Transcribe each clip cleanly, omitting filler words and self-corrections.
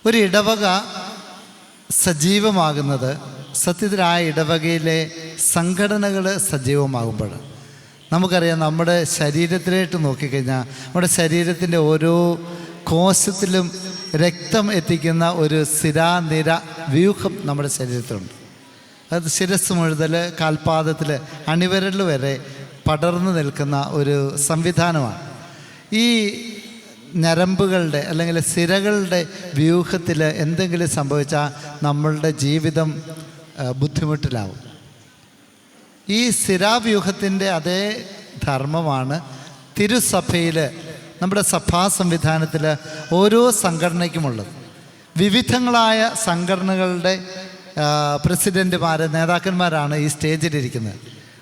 ഒരു ഇടവക സജീവമാകുന്നത് സത്യത്തിൽ ആ ഇടവകയിലെ സംഘടനകൾ സജീവമാകുമ്പോൾ. നമുക്കറിയാം, നമ്മുടെ ശരീരത്തിലേക്ക് നോക്കിക്കഴിഞ്ഞാൽ നമ്മുടെ ശരീരത്തിൻ്റെ ഓരോ കോശത്തിലും രക്തം എത്തിക്കുന്ന ഒരു സിരാനിര വ്യൂഹം നമ്മുടെ ശരീരത്തിലുണ്ട്. അത് ശിരസ് മുഴുതൽ കാൽപാദത്തിൽ അണിവിരൽ വരെ പടർന്നു നിൽക്കുന്ന ഒരു സംവിധാനമാണ്. ഈ ഞരമ്പുകളുടെ അല്ലെങ്കിൽ സിരകളുടെ വ്യൂഹത്തിൽ എന്തെങ്കിലും സംഭവിച്ചാൽ നമ്മളുടെ ജീവിതം ബുദ്ധിമുട്ടിലാവും. ഈ സിരാവ്യൂഹത്തിൻ്റെ അതേ ധർമ്മമാണ് തിരുസഭയിൽ, നമ്മുടെ സഭാ സംവിധാനത്തിൽ ഓരോ സംഘടനയ്ക്കുമുള്ളത്. വിവിധങ്ങളായ സംഘടനകളുടെ പ്രസിഡൻറ്റുമാർ, നേതാക്കന്മാരാണ് ഈ സ്റ്റേജിലിരിക്കുന്നത്.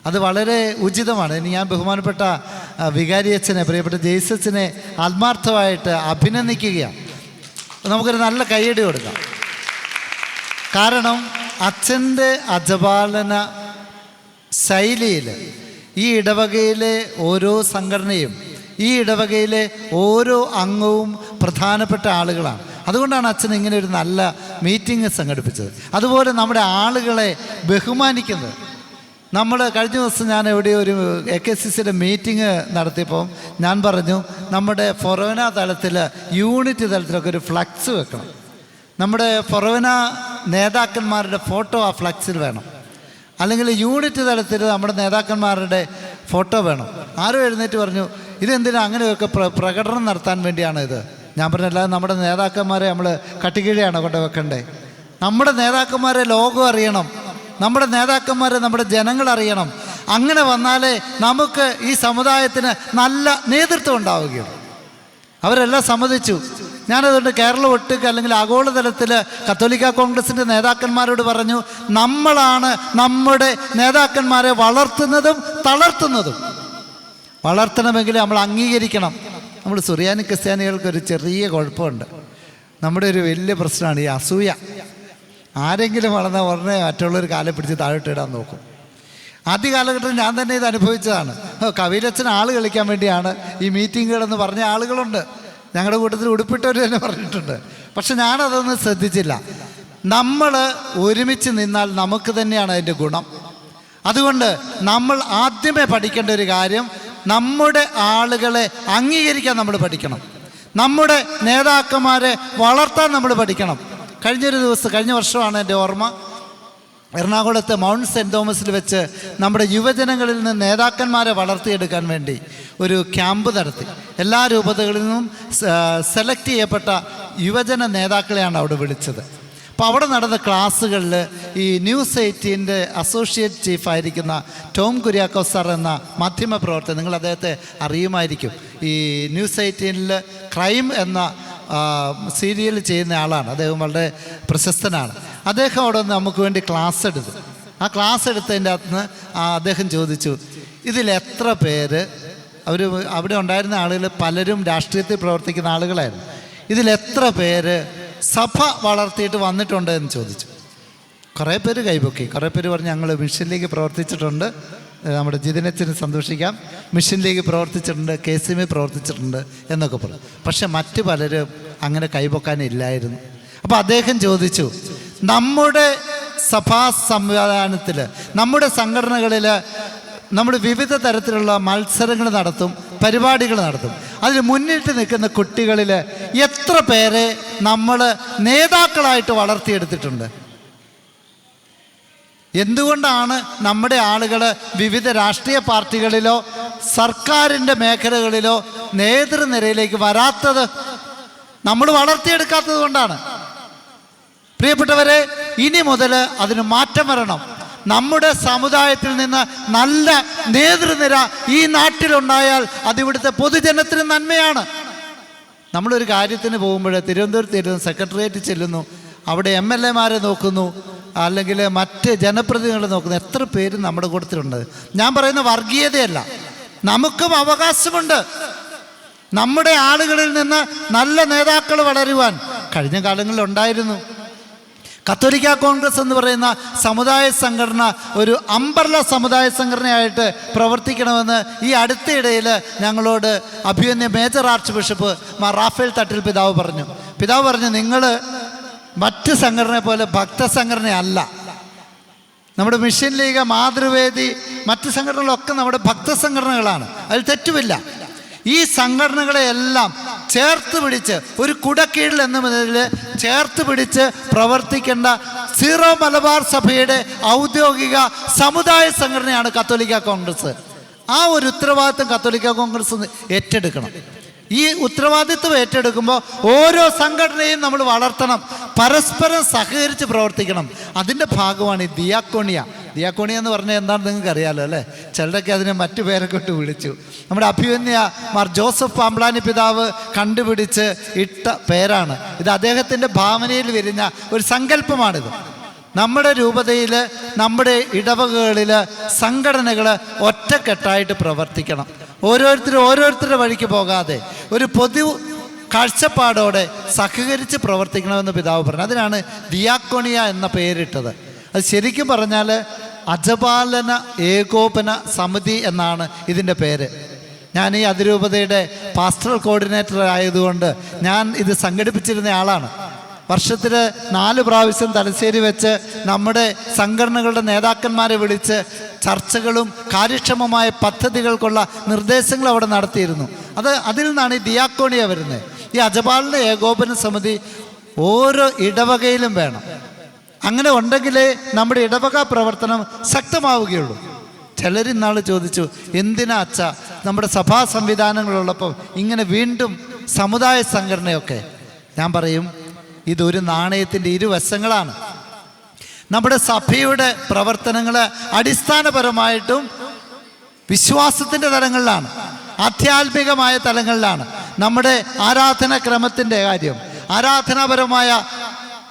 അത് വളരെ ഉചിതമാണ്. ഇനി ഞാൻ ബഹുമാനപ്പെട്ട വികാരി അച്ഛനെ, പ്രിയപ്പെട്ട ജെയ്സച്ചനെ ആത്മാർത്ഥമായിട്ട് അഭിനന്ദിക്കുകയാണ്. നമുക്കൊരു നല്ല കയ്യടി കൊടുക്കാം. കാരണം അച്ഛൻ്റെ അജപാലന ശൈലിയിൽ ഈ ഇടവകയിലെ ഓരോ സംഘടനയും ഈ ഇടവകയിലെ ഓരോ അംഗവും പ്രധാനപ്പെട്ട ആളുകളാണ്. അതുകൊണ്ടാണ് അച്ഛൻ ഇങ്ങനെ ഒരു നല്ല മീറ്റിംഗ് സംഘടിപ്പിച്ചത്. അതുപോലെ നമ്മുടെ ആളുകളെ ബഹുമാനിക്കുന്നത്. നമ്മൾ കഴിഞ്ഞ ദിവസം ഞാൻ എവിടെയോ ഒരു AKCCയുടെ മീറ്റിംഗ് നടത്തിയപ്പോൾ ഞാൻ പറഞ്ഞു, നമ്മുടെ ഫൊറോന തലത്തിൽ, യൂണിറ്റ് തലത്തിലൊക്കെ ഒരു ഫ്ലക്സ് വെക്കണം. നമ്മുടെ ഫൊറോന നേതാക്കന്മാരുടെ ഫോട്ടോ ആ ഫ്ലക്സിൽ വേണം. അല്ലെങ്കിൽ യൂണിറ്റ് തലത്തിൽ നമ്മുടെ നേതാക്കന്മാരുടെ ഫോട്ടോ വേണം. ആരും എഴുന്നേറ്റ് പറഞ്ഞു, ഇതെന്തിനാ അങ്ങനെയൊക്കെ പ്രകടനം നടത്താൻ വേണ്ടിയാണ് ഇത്. ഞാൻ പറഞ്ഞല്ലാതെ നമ്മുടെ നേതാക്കന്മാരെ നമ്മൾ കട്ടിക്കീഴെയാണോ കൊണ്ട് വെക്കണ്ടേ? നമ്മുടെ നേതാക്കന്മാരെ ലോകം അറിയണം, നമ്മുടെ നേതാക്കന്മാരെ നമ്മുടെ ജനങ്ങൾ അറിയണം. അങ്ങനെ വന്നാലേ നമുക്ക് ഈ സമുദായത്തിന് നല്ല നേതൃത്വം ഉണ്ടാവുകയുള്ളൂ. അവരെല്ലാം സമ്മതിച്ചു. ഞാനതുകൊണ്ട് കേരളം ഒട്ടുക്ക് അല്ലെങ്കിൽ ആഗോളതലത്തിൽ കത്തോലിക്ക കോൺഗ്രസിൻ്റെ നേതാക്കന്മാരോട് പറഞ്ഞു, നമ്മളാണ് നമ്മുടെ നേതാക്കന്മാരെ വളർത്തുന്നതും തളർത്തുന്നതും. വളർത്തണമെങ്കിൽ നമ്മൾ അംഗീകരിക്കണം. നമ്മൾ സുറിയാനി ക്രിസ്ത്യാനികൾക്കൊരു ചെറിയ കുഴപ്പമുണ്ട്. നമ്മുടെ ഒരു വലിയ പ്രശ്നമാണ് ഈ അസൂയ. ആരെങ്കിലും വളർന്ന ഉടനെ മറ്റുള്ളവർ കാലെ പിടിച്ച് താഴോട്ടിടാൻ നോക്കും. ആദ്യ കാലഘട്ടത്തിൽ ഞാൻ തന്നെ ഇത് അനുഭവിച്ചതാണ്. കവിലച്ഛൻ ആൾ കളിക്കാൻ വേണ്ടിയാണ് ഈ മീറ്റിങ്ങുകളെന്ന് പറഞ്ഞ ആളുകളുണ്ട്. ഞങ്ങളുടെ കൂട്ടത്തിൽ ഉടുപ്പിട്ടവർ തന്നെ പറഞ്ഞിട്ടുണ്ട്. പക്ഷെ ഞാനതൊന്നും ശ്രദ്ധിച്ചില്ല. നമ്മൾ ഒരുമിച്ച് നിന്നാൽ നമുക്ക് തന്നെയാണ് അതിൻ്റെ ഗുണം. അതുകൊണ്ട് നമ്മൾ ആദ്യമേ പഠിക്കേണ്ട ഒരു കാര്യം, നമ്മുടെ ആളുകളെ അംഗീകരിക്കാൻ നമ്മൾ പഠിക്കണം. നമ്മുടെ നേതാക്കന്മാരെ വളർത്താൻ നമ്മൾ പഠിക്കണം. കഴിഞ്ഞ വർഷമാണ് എൻ്റെ ഓർമ്മ, എറണാകുളത്ത് മൗണ്ട് സെൻറ്റ് തോമസിൽ വെച്ച് നമ്മുടെ യുവജനങ്ങളിൽ നിന്ന് നേതാക്കന്മാരെ വളർത്തിയെടുക്കാൻ വേണ്ടി ഒരു ക്യാമ്പ് നടത്തി. എല്ലാ രൂപതകളിൽ നിന്നും സെലക്ട് ചെയ്യപ്പെട്ട യുവജന നേതാക്കളെയാണ് അവിടെ വിളിച്ചത്. അപ്പോൾ അവിടെ നടന്ന ക്ലാസ്സുകളിൽ ഈ ന്യൂസ് 18 അസോസിയേറ്റ് ചീഫായിരിക്കുന്ന ടോം കുര്യാക്കോസ് സാർ എന്ന മാധ്യമപ്രവർത്തകൻ, നിങ്ങൾ അദ്ദേഹത്തെ അറിയുമായിരിക്കും. ഈ ന്യൂസ് 18 ക്രൈം എന്ന സീരിയൽ ചെയ്യുന്ന ആളാണ്. അദ്ദേഹം വളരെ പ്രശസ്തനാണ്. അദ്ദേഹം അവിടെ നിന്ന് നമുക്ക് വേണ്ടി ക്ലാസ് എടുത്തു. ആ ക്ലാസ് എടുത്തതിൻ്റെ അകത്ത് നിന്ന് അദ്ദേഹം ചോദിച്ചു, ഇതിലെത്ര പേര്, അവിടെ ഉണ്ടായിരുന്ന ആളുകൾ പലരും രാഷ്ട്രീയത്തിൽ പ്രവർത്തിക്കുന്ന ആളുകളായിരുന്നു, ഇതിലെത്ര പേര് സഭ വളർത്തിയിട്ട് വന്നിട്ടുണ്ട് എന്ന് ചോദിച്ചു. കുറേ പേര് കൈപൊക്കി. കുറേ പേര് പറഞ്ഞു, ഞങ്ങൾ മിഷൻ ലീഗ് പ്രവർത്തിച്ചിട്ടുണ്ട്, നമ്മുടെ ജിതിനച്ചന് സന്തോഷിക്കാം, മിഷൻ ലീഗ് പ്രവർത്തിച്ചിട്ടുണ്ട്, KCM പ്രവർത്തിച്ചിട്ടുണ്ട് എന്നൊക്കെ പറഞ്ഞു. പക്ഷെ മറ്റ് പലരും അങ്ങനെ കൈപൊക്കാനില്ലായിരുന്നു. അപ്പോൾ അദ്ദേഹം ചോദിച്ചു, നമ്മുടെ സഭാ സംവിധാനത്തിൽ, നമ്മുടെ സംഘടനകളിൽ നമ്മൾ വിവിധ തരത്തിലുള്ള മത്സരങ്ങൾ നടത്തും, പരിപാടികൾ നടത്തും. അതിൽ മുന്നിട്ട് നിൽക്കുന്ന കുട്ടികളിൽ എത്ര പേരെ നമ്മൾ നേതാക്കളായിട്ട് വളർത്തിയെടുത്തിട്ടുണ്ട്? എന്തുകൊണ്ടാണ് നമ്മുടെ ആളുകൾ വിവിധ രാഷ്ട്രീയ പാർട്ടികളിലോ സർക്കാരിൻ്റെ മേഖലകളിലോ നേതൃനിരയിലേക്ക് വരാത്തത്? നമ്മൾ വളർത്തിയെടുക്കാത്തത് കൊണ്ടാണ്. പ്രിയപ്പെട്ടവരെ, ഇനി മുതൽ അതിന് മാറ്റം വരണം. നമ്മുടെ സമുദായത്തിൽ നിന്ന് നല്ല നേതൃനിര ഈ നാട്ടിലുണ്ടായാൽ അതിവിടുത്തെ പൊതുജനത്തിന് നന്മയാണ്. നമ്മളൊരു കാര്യത്തിന് പോകുമ്പോൾ തിരുവനന്തപുരത്ത് ചെല്ലുന്നു, സെക്രട്ടേറിയറ്റ് ചെല്ലുന്നു, അവിടെ MLA-മാരെ നോക്കുന്നു, അല്ലെങ്കിൽ മറ്റ് ജനപ്രതിനിധികളെ നോക്കുന്നു. എത്ര പേര് നമ്മുടെ കൂട്ടത്തിലുണ്ട്? ഞാൻ പറയുന്ന വർഗീയതയല്ല, നമുക്കും അവകാശമുണ്ട്. നമ്മുടെ ആളുകളിൽ നിന്ന് നല്ല നേതാക്കൾ വളരുവാൻ കഴിഞ്ഞ കാലങ്ങളിൽ ഉണ്ടായിരുന്നു. കത്തോലിക്ക കോൺഗ്രസ് എന്ന് പറയുന്ന സമുദായ സംഘടന ഒരു അംബർല സമുദായ സംഘടനയായിട്ട് പ്രവർത്തിക്കണമെന്ന് ഈ അടുത്തിടയിൽ ഞങ്ങളോട് അഭിമന്യ major archbishop Mar Raphael Thattil പിതാവ് പറഞ്ഞു. നിങ്ങൾ മറ്റ് സംഘടന പോലെ ഭക്തസംഘടനയല്ല. നമ്മുടെ മിഷൻ ലീഗ്, മാതൃവേദി, മറ്റ് സംഘടനകളൊക്കെ നമ്മുടെ ഭക്തസംഘടനകളാണ്. അതിൽ തെറ്റുമില്ല. ഈ സംഘടനകളെയെല്ലാം ചേർത്ത് പിടിച്ച് ഒരു കുടക്കീഴിൽ എന്ന നിലയിൽ ചേർത്ത് പിടിച്ച് പ്രവർത്തിക്കേണ്ട സീറോ മലബാർ സഭയുടെ ഔദ്യോഗിക സമുദായ സംഘടനയാണ് കത്തോലിക്ക കോൺഗ്രസ്. ആ ഒരു ഉത്തരവാദിത്വം കത്തോലിക്ക കോൺഗ്രസ് ഏറ്റെടുക്കണം. ഈ ഉത്തരവാദിത്വം ഏറ്റെടുക്കുമ്പോൾ ഓരോ സംഘടനയും നമ്മൾ വളർത്തണം, പരസ്പരം സഹകരിച്ച് പ്രവർത്തിക്കണം. അതിൻ്റെ ഭാഗമാണ് ഈ ദിയാക്കോണിയ. ദിയാക്കോണിയ എന്ന് പറഞ്ഞാൽ എന്താണെന്ന് നിങ്ങൾക്ക് അറിയാമല്ലോ അല്ലേ? ചിലരൊക്കെ അതിനെ മറ്റു പേരൊക്കെ ഇട്ട് വിളിച്ചു. നമ്മുടെ അഭിമന്യ മാർ ജോസഫ് പാമ്പ്ളാനി പിതാവ് കണ്ടുപിടിച്ച് ഇട്ട പേരാണ് ഇത്. അദ്ദേഹത്തിൻ്റെ ഭാവനയിൽ വിരിഞ്ഞ ഒരു സങ്കല്പമാണിത്. നമ്മുടെ രൂപതയിൽ, നമ്മുടെ ഇടവകകളിൽ സംഘടനകൾ ഒറ്റക്കെട്ടായിട്ട് പ്രവർത്തിക്കണം. ഓരോരുത്തരുടെ വഴിക്ക് പോകാതെ ഒരു പൊതു കാഴ്ചപ്പാടോടെ സഹകരിച്ച് പ്രവർത്തിക്കണമെന്ന് പിതാവ് പറഞ്ഞു. അതിനാണ് ദിയാക്കോണിയ എന്ന പേരിട്ടത്. അത് ശരിക്കും പറഞ്ഞാൽ അജപാലന ഏകോപന സമിതി എന്നാണ് ഇതിൻ്റെ പേര്. ഞാൻ ഈ അതിരൂപതയുടെ പാസ്റ്ററൽ കോർഡിനേറ്റർ ആയതുകൊണ്ട് ഞാൻ ഇത് സംഘടിപ്പിച്ചിരുന്ന ആളാണ്. വർഷത്തിൽ 4 പ്രാവശ്യം തലശ്ശേരി വെച്ച് നമ്മുടെ സംഘടനകളുടെ നേതാക്കന്മാരെ വിളിച്ച് ചർച്ചകളും കാര്യക്ഷമമായ പദ്ധതികൾക്കുള്ള നിർദ്ദേശങ്ങൾ അവിടെ നടത്തിയിരുന്നു. അതിൽ നിന്നാണ് ഈ ദിയാക്കോണിയ വരുന്നത്. ഈ അജപാലന ഏകോപന സമിതി ഓരോ ഇടവകയിലും വേണം. അങ്ങനെ ഉണ്ടെങ്കിലേ നമ്മുടെ ഇടവക പ്രവർത്തനം ശക്തമാവുകയുള്ളൂ. ചിലരിന്നാൾ ചോദിച്ചു, എന്തിനാ അച്ഛാ നമ്മുടെ സഭാ സംവിധാനങ്ങളുള്ളപ്പോൾ ഇങ്ങനെ വീണ്ടും സമുദായ സംഘടനയൊക്കെ? ഞാൻ പറയും, ഇതൊരു നാണയത്തിൻ്റെ ഇരുവശങ്ങളാണ്. നമ്മുടെ സഭയുടെ പ്രവർത്തനങ്ങൾ അടിസ്ഥാനപരമായിട്ടും വിശ്വാസത്തിൻ്റെ തലങ്ങളിലാണ്, ആധ്യാത്മികമായ തലങ്ങളിലാണ്. നമ്മുടെ ആരാധനാക്രമത്തിൻ്റെ കാര്യം, ആരാധനാപരമായ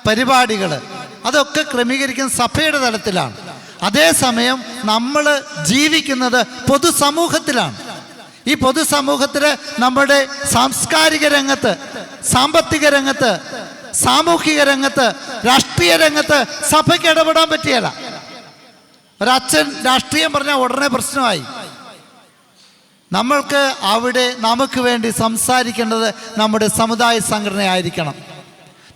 പരിപാടികൾ, അതൊക്കെ ക്രമീകരിക്കുന്ന സഭയുടെ തലത്തിലാണ്. അതേസമയം നമ്മൾ ജീവിക്കുന്നത് പൊതുസമൂഹത്തിലാണ്. ഈ പൊതുസമൂഹത്തിൽ നമ്മുടെ സാംസ്കാരിക രംഗത്ത്, സാമ്പത്തിക രംഗത്ത്, സാമൂഹിക രംഗത്ത്, രാഷ്ട്രീയ രംഗത്ത് സഭയ്ക്ക് ഇടപെടാൻ പറ്റിയല്ല. ഒരച്ഛൻ രാഷ്ട്രീയം പറഞ്ഞാൽ ഉടനെ പ്രശ്നമായി. നമ്മൾക്ക് അവിടെ നമുക്ക് വേണ്ടി സംസാരിക്കേണ്ടത് നമ്മുടെ സമുദായ സംഘടനയായിരിക്കണം.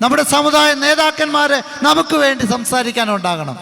നമ്മുടെ സമുദായ നേതാക്കന്മാർ നമുക്ക് വേണ്ടി സംസാരിക്കാനുണ്ടാകണം.